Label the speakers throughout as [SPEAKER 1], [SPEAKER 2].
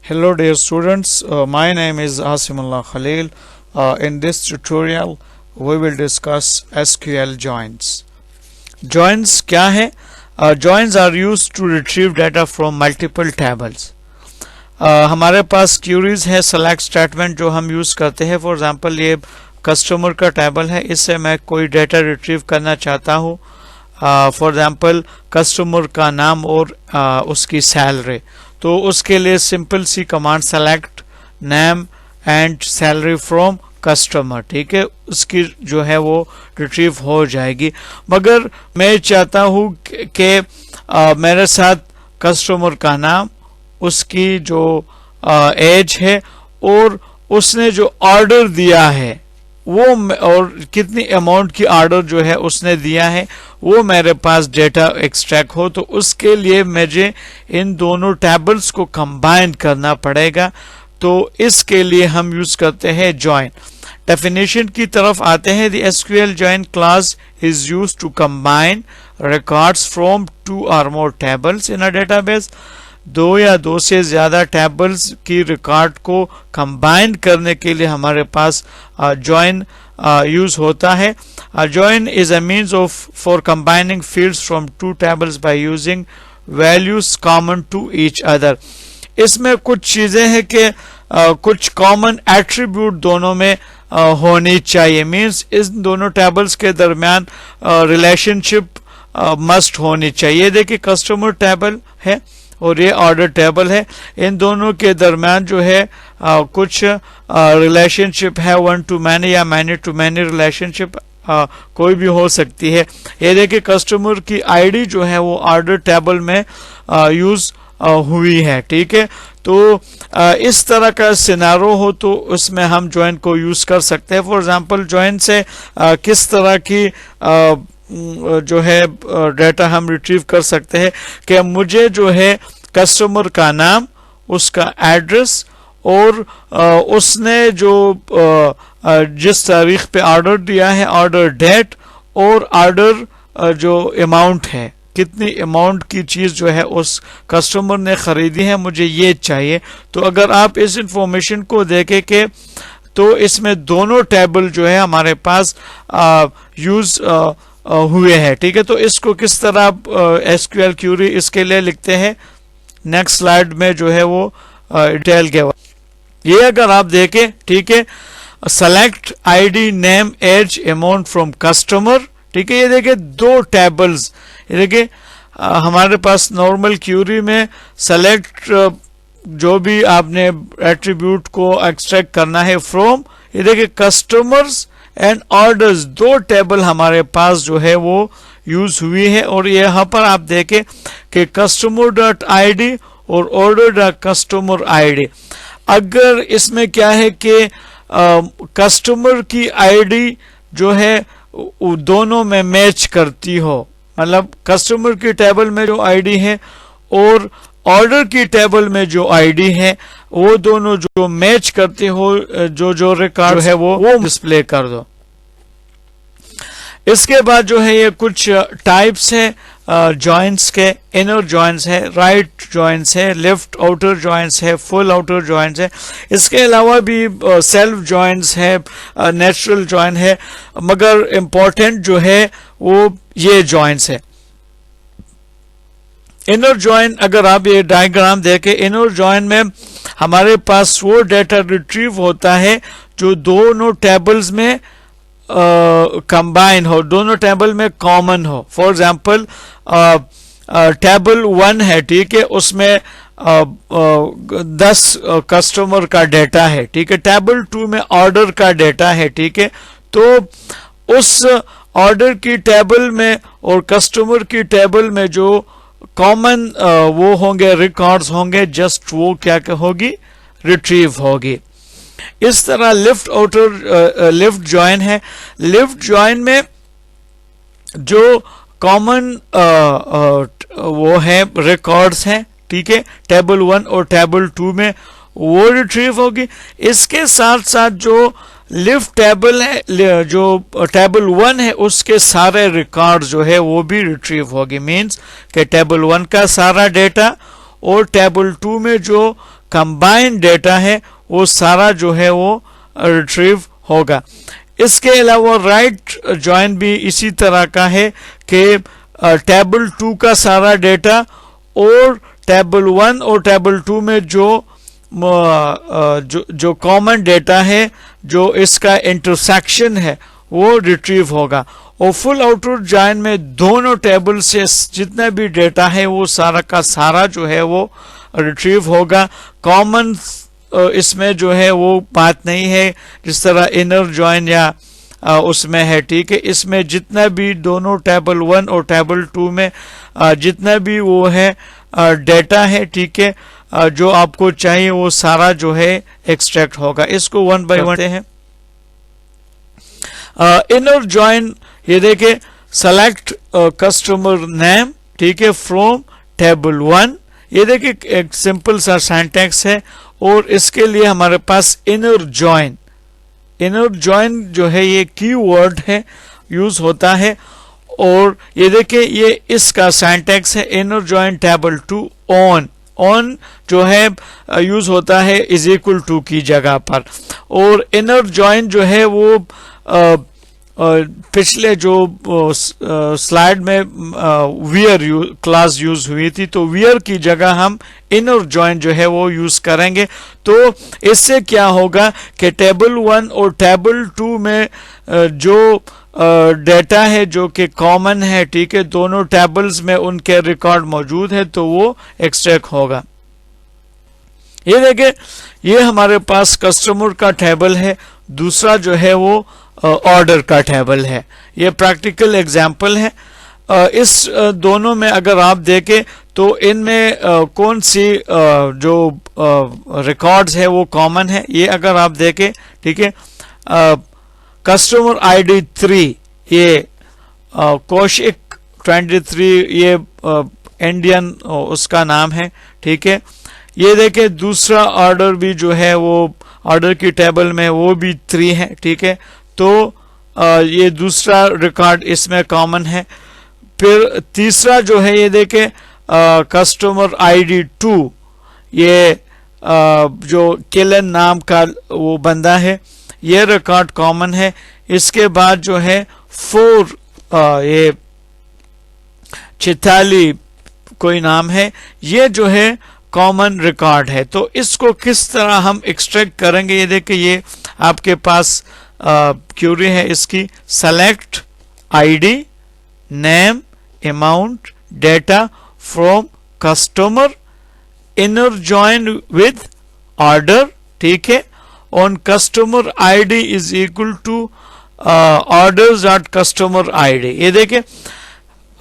[SPEAKER 1] Hello dear students, my name is Asimullah Khalil. In this tutorial we will discuss SQL joins. Joins क्या है? Joins are used to retrieve data from multiple tables. हमारे पास queries है select statement जो हम use करते हैं. For example ये customer का टेबल है, इससे मैं कोई डेटा रिट्रीव करना चाहता हूँ. फॉर एग्जांपल कस्टमर का नाम और उसकी सैलरी. तो उसके लिए सिंपल सी command select name and salary from customer, ठीक है, उसकी जो है वो रिट्रीव हो जाएगी. मगर मैं चाहता हूँ कि मेरे साथ कस्टमर का नाम, उसकी जो एज है और उसने जो ऑर्डर दिया है वो और कितनी अमाउंट की ऑर्डर जो है उसने दिया है वो मेरे पास डेटा एक्सट्रैक्ट हो. तो उसके लिए मुझे इन दोनों टेबल्स को कंबाइन करना पड़ेगा. तो इसके लिए हम यूज करते हैं ज्वाइन. डेफिनेशन की तरफ आते हैं. The SQL join clause is used to combine records from two और more tables in a database. दो या दो से ज्यादा टेबल्स की रिकॉर्ड को कंबाइन करने के लिए हमारे पास ज्वाइन यूज होता है. Join is a means of for combining fields from two tables by using values common to each other. इसमें कुछ चीजें हैं कि कुछ कॉमन एट्रीब्यूट दोनों में होनी चाहिए. मीन्स इन दोनों टेबल्स के दरमियान रिलेशनशिप मस्ट होनी चाहिए. देखिए कस्टमर टेबल है और ये ऑर्डर टेबल है. इन दोनों के दरमियान जो है कुछ रिलेशनशिप है, वन टू मैनी या मैनी टू मैनी रिलेशनशिप कोई भी हो सकती है. ये देखिए कस्टमर की आईडी जो है वो ऑर्डर टेबल में यूज हुई है, ठीक है. तो इस तरह का सिनारो हो तो उसमें हम ज्वाइन को यूज कर सकते हैं. फॉर एग्जांपल ज्वाइन से किस तरह की जो है डेटा हम रिट्रीव कर सकते हैं कि मुझे जो है कस्टमर का नाम, उसका एड्रेस और उसने जो जिस तारीख पे ऑर्डर दिया है, ऑर्डर डेट और ऑर्डर जो अमाउंट है, कितनी अमाउंट की चीज जो है उस कस्टमर ने खरीदी है, मुझे ये चाहिए. तो अगर आप इस इंफॉर्मेशन को देखें कि तो इसमें दोनों टेबल जो है हमारे पास यूज हुए हैं, ठीक है. तो इसको किस तरह एसक्यूएल क्यूरी इसके लिए लिखते हैं नेक्स्ट स्लाइड में जो है वो डिटेल के. ये अगर आप देखें, ठीक है, select ID name age amount from customer, ठीक है. ये देखिए दो टेबल्स, ये देखिए हमारे पास नॉर्मल क्यूरी में सेलेक्ट जो भी आपने एट्रीब्यूट को एक्सट्रैक्ट करना है फ्रॉम, ये देखिए कस्टमर्स एंड ऑर्डर्स, दो टेबल हमारे पास जो है वो यूज हुई है. और यहाँ पर आप देखें कि कस्टमर डॉट आई डी और order dot customer I D. अगर इसमें क्या है कि कस्टमर की आईडी जो है दोनों में मैच करती हो, मतलब कस्टमर की टेबल में जो आईडी है और ऑर्डर की टेबल में जो आईडी है वो दोनों जो मैच करते हो, जो रिकॉर्ड है वो डिस्प्ले कर दो. इसके बाद जो है ये कुछ टाइप्स है जॉइंट्स के. इनर जॉइंट्स है, राइट जॉइंट्स है, लेफ्ट आउटर जॉइंट्स है, फुल आउटर जॉइंट्स है. इसके अलावा भी सेल्फ जॉइंट्स है, नेचुरल जॉइंट है, मगर इम्पोर्टेंट जो है वो ये जॉइंट्स है. इनर जॉइन अगर आप ये डायग्राम देखें, इनर जॉइन में हमारे पास वो डेटा रिट्रीव होता है जो दोनों टेबल्स में कंबाइन हो, दोनों टेबल में कॉमन हो. फॉर एग्जांपल टेबल 1 है, ठीक है, उसमें 10 कस्टमर का डेटा है, ठीक है. टेबल 2 में ऑर्डर का डेटा है, ठीक है. तो उस ऑर्डर की टेबल में और कस्टमर की टेबल में जो कॉमन वो होंगे, रिकॉर्ड्स होंगे, जस्ट वो क्या होगी, रिट्रीव होगी. इस तरह लिफ्ट आउटर लिफ्ट जॉइन है. लिफ्ट जॉइन में जो कॉमन वो है रिकॉर्ड्स हैं, ठीक है, टेबल 1 और टेबल 2 में वो रिट्रीव होगी. इसके साथ साथ जो लिफ्ट टेबल है, जो टेबल 1 है, उसके सारे रिकॉर्ड जो है वो भी रिट्रीव होगी. मीन्स कि टेबल 1 का सारा डेटा और टेबल 2 में जो कंबाइंड डेटा है वो सारा जो है वो रिट्रीव होगा। इसके अलावा राइट जॉइन भी इसी तरह का है कि टेबल 2 का सारा डेटा और टेबल 1 और टेबल 2 में जो कॉमन डेटा है, जो इसका इंटरसेक्शन है, वो रिट्रीव होगा। और फुल आउटवर्ड जॉइन में दोनों टेबल से जितना भी डेटा है वो सारा का सारा जो है वो रिट्रीव होगा। कॉमन इसमें जो है वो बात नहीं है जिस तरह इनर जॉइन या उसमें है, ठीक है। इसमें जितना भी दोनों टेबल 1 और टेबल 2 में जितना भी वो है डेटा है, ठीक है, जो आपको चाहिए वो सारा जो है एक्सट्रैक्ट होगा। इसको वन बाय वन हैं। इनर जॉइन, ये देखे, सेलेक्ट कस्टमर नेम, ठीक है, फ्रॉम टेबल 1। ये देखिए एक सिंपल सा सिंटैक्स है और इसके लिए हमारे पास इनर जॉइन जो है ये कीवर्ड है, यूज होता है। और ये देखिए ये इसका सिंटैक्स है, इनर जॉइन टेबल 2 ऑन जो है यूज होता है इज इक्वल टू की जगह पर। और इनर जॉइन जो है वो पिछले जो स्लाइड में वियर क्लास यूज हुई थी, तो वियर की जगह हम इनर जॉइन जो है वो यूज करेंगे। तो इससे क्या होगा कि टेबल 1 और टेबल 2 में जो डेटा है जो कि कॉमन है, ठीक है, दोनों टेबल्स में उनके रिकॉर्ड मौजूद है, तो वो एक्सट्रैक्ट होगा। ये देखें, ये हमारे पास कस्टमर का टेबल है, दूसरा जो है वो ऑर्डर का टेबल है। ये प्रैक्टिकल एग्जाम्पल है। इस दोनों में अगर आप देखें तो इनमें कौन सी जो रिकॉर्ड्स है वो कॉमन है। ये अगर आप देखें, ठीक है, कस्टमर ID 3, ये कौशिक 23, ये इंडियन उसका नाम है, ठीक है। ये देखें दूसरा ऑर्डर भी जो है वो ऑर्डर की टेबल में वो भी 3 है, ठीक है। तो ये दूसरा रिकॉर्ड इसमें कॉमन है। फिर तीसरा जो है ये देखें कस्टमर ID 2, ये जो किलन नाम का वो बंदा है, ये रिकॉर्ड कॉमन है। इसके बाद जो है 4 ये चिताली कोई नाम है, ये जो है कॉमन रिकॉर्ड है। तो इसको किस तरह हम एक्सट्रैक्ट करेंगे, ये देखिए, ये आपके पास क्यूरी है इसकी, select ID name amount data from customer inner join with order, ठीक है, on customer ID is equal to orders dot customer ID। ये देखें,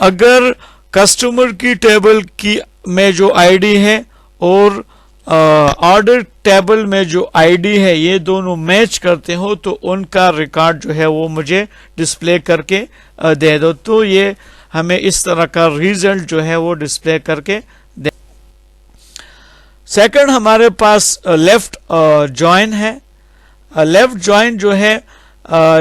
[SPEAKER 1] अगर कस्टमर की टेबल की में जो ID है और ऑर्डर टेबल में जो ID है, ये दोनों मैच करते हो तो उनका रिकॉर्ड जो है वो मुझे डिस्प्ले करके दे दो। तो ये हमें इस तरह का रिजल्ट जो है वो डिस्प्ले करके दे। सेकंड हमारे पास लेफ्ट जॉइन है। लेफ्ट जॉइन जो है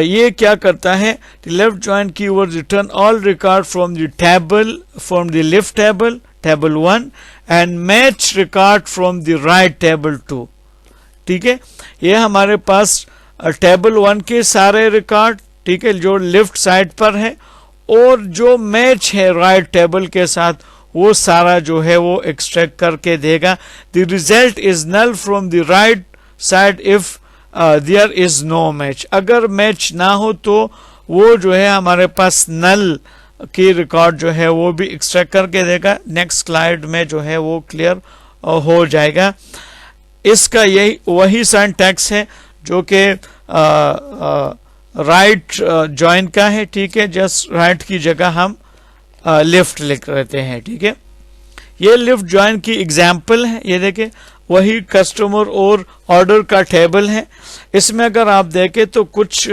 [SPEAKER 1] ये क्या करता है, left join keyword return all record from the table from the left table table 1 and match record from the right table 2, ठीक है। ये हमारे पास टेबल 1 के सारे रिकॉर्ड, ठीक है, जो लेफ्ट साइड पर है, और जो मैच है राइट टेबल के साथ वो सारा जो है वो एक्सट्रैक्ट करके देगा। The result is null from the right side if there is no match. अगर मैच ना हो तो वो जो है हमारे पास नल की रिकॉर्ड जो है वो भी एक्सट्रैक्ट करके देगा। नेक्स्ट स्लाइड में जो है वो क्लियर हो जाएगा। इसका यही वही सिंटैक्स है जो कि राइट जॉइन का है, ठीक है। जस्ट राइट की जगह हम लेफ्ट लिख लेते हैं, ठीक है। ये लेफ्ट जॉइन की एग्जाम्पल है। ये देखें, वही कस्टमर और ऑर्डर का टेबल है। इसमें अगर आप देखें तो कुछ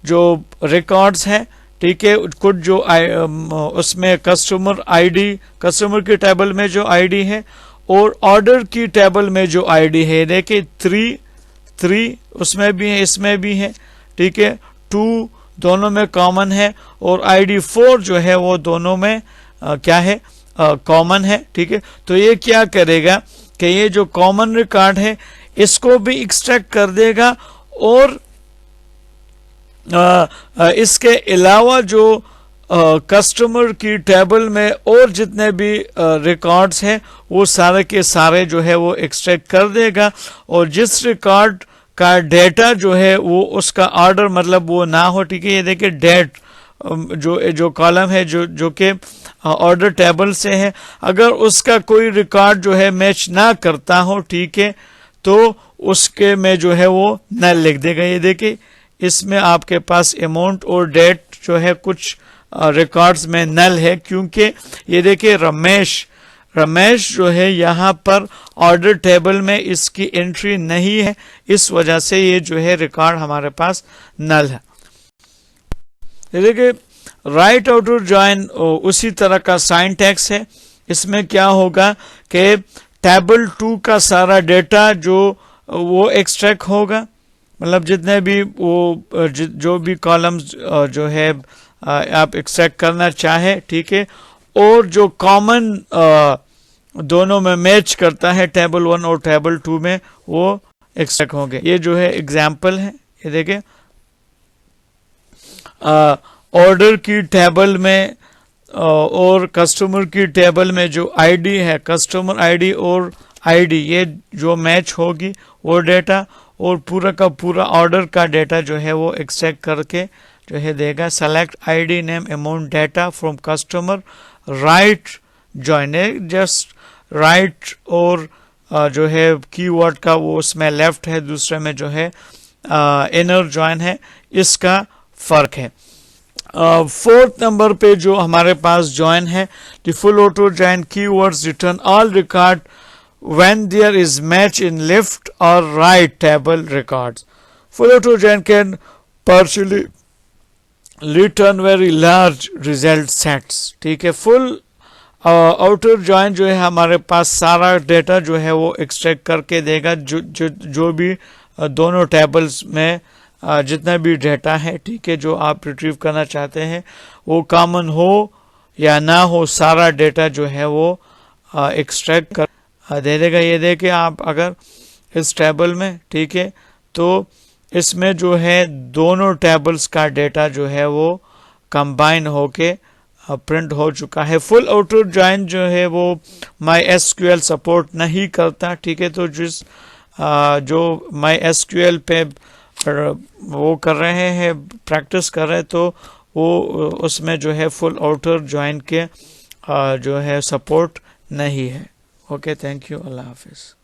[SPEAKER 1] जो रिकॉर्ड्स हैं, ठीक है, कुछ जो उसमें कस्टमर ID, कस्टमर की टेबल में जो ID है, और ऑर्डर की टेबल में जो ID है, देखिए 3 उसमें भी है, इसमें भी है, ठीक है। 2 दोनों में कॉमन है, और ID 4 जो है वो दोनों में क्या है, कॉमन है, ठीक है। तो ये क्या करेगा کہ یہ جو کامن ریکارڈ ہے اس کو بھی ایکسٹریکٹ کر دے گا، اور اس کے علاوہ جو کسٹمر کی ٹیبل میں اور جتنے بھی ریکارڈز ہیں وہ سارے کے سارے جو ہے وہ ایکسٹریکٹ کر دے گا، اور جس ریکارڈ کا ڈیٹا جو ہے وہ اس کا آرڈر مطلب وہ نہ ہو، ٹھیک ہے، یہ دیکھیں ڈیٹ جو کالم ہے جو کہ آرڈر ٹیبل سے ہے، اگر اس کا کوئی ریکارڈ جو ہے میچ نہ کرتا ہو، ٹھیک ہے، تو اس کے میں جو ہے وہ نل لکھ دے گا۔ یہ دیکھیں اس میں آپ کے پاس اماؤنٹ اور ڈیٹ جو ہے کچھ ریکارڈز میں نل ہے، کیونکہ یہ دیکھیں رمیش جو ہے یہاں پر آرڈر ٹیبل میں اس کی انٹری نہیں ہے، اس وجہ سے یہ جو ہے ریکارڈ ہمارے پاس نل ہے۔ یہ دیکھیں رائٹ آؤٹر جوائن اسی طرح کا سائنٹیکس ہے، اس میں کیا ہوگا کہ ٹیبل 2 کا سارا ڈیٹا وہ ایکسٹریکٹ ہوگا، مطلب جتنے بھی جو بھی کالمز جو ہے آپ ایکسٹریکٹ کرنا چاہے، ٹھیک ہے، اور جو کامن دونوں میں میچ کرتا ہے ٹیبل 1 اور ٹیبل 2 میں وہ ایکسٹریکٹ ہوں گے۔ یہ جو ہے اگزامپل ہے، یہ دیکھیں آرڈر کی ٹیبل میں اور کسٹمر کی ٹیبل میں جو آئی ڈی ہے، کسٹمر آئی ڈی اور آئی ڈی، یہ جو میچ ہوگی وہ ڈیٹا، اور پورا کا پورا آرڈر کا ڈیٹا جو ہے وہ ایکسٹریکٹ کر کے جو ہے دے گا۔ Select I D name amount data from customer right join, just right اور جو ہے کی ورڈ کا وہ اس میں لیفٹ ہے، دوسرے میں جو ہے انر جوائن ہے، اس کا فرق ہے۔ 4th نمبر پہ جو ہمارے پاس جوائن ہے، دی فل آٹو جوائن کی words return all record when there is match in left or right table records. Full auto join can partially return very large result sets. ٹھیک ہے، فل آؤٹر جوائن جو ہے ہمارے پاس سارا ڈیٹا جو ہے وہ ایکسٹریکٹ کر کے دے گا، جو بھی دونوں ٹیبلز میں جتنا بھی ڈیٹا ہے، ٹھیک ہے، جو آپ ریٹریو کرنا چاہتے ہیں وہ کامن ہو یا نہ ہو، سارا ڈیٹا جو ہے وہ ایکسٹریکٹ کر دے دے گا۔ یہ دیکھیں آپ اگر اس ٹیبل میں، ٹھیک ہے، تو اس میں جو ہے دونوں ٹیبلز کا ڈیٹا جو ہے وہ کمبائن ہو کے پرنٹ ہو چکا ہے۔ فل آؤٹر جوائن جو ہے وہ مائی ایس کیو ایل سپورٹ نہیں کرتا، ٹھیک ہے، تو جو مائی ایس کیو ایل پہ وہ کر رہے ہیں، پریکٹس کر رہے، تو وہ اس میں جو ہے فل آؤٹر جوائن کے جو ہے سپورٹ نہیں ہے۔ اوکے، تھینک یو، اللہ حافظ۔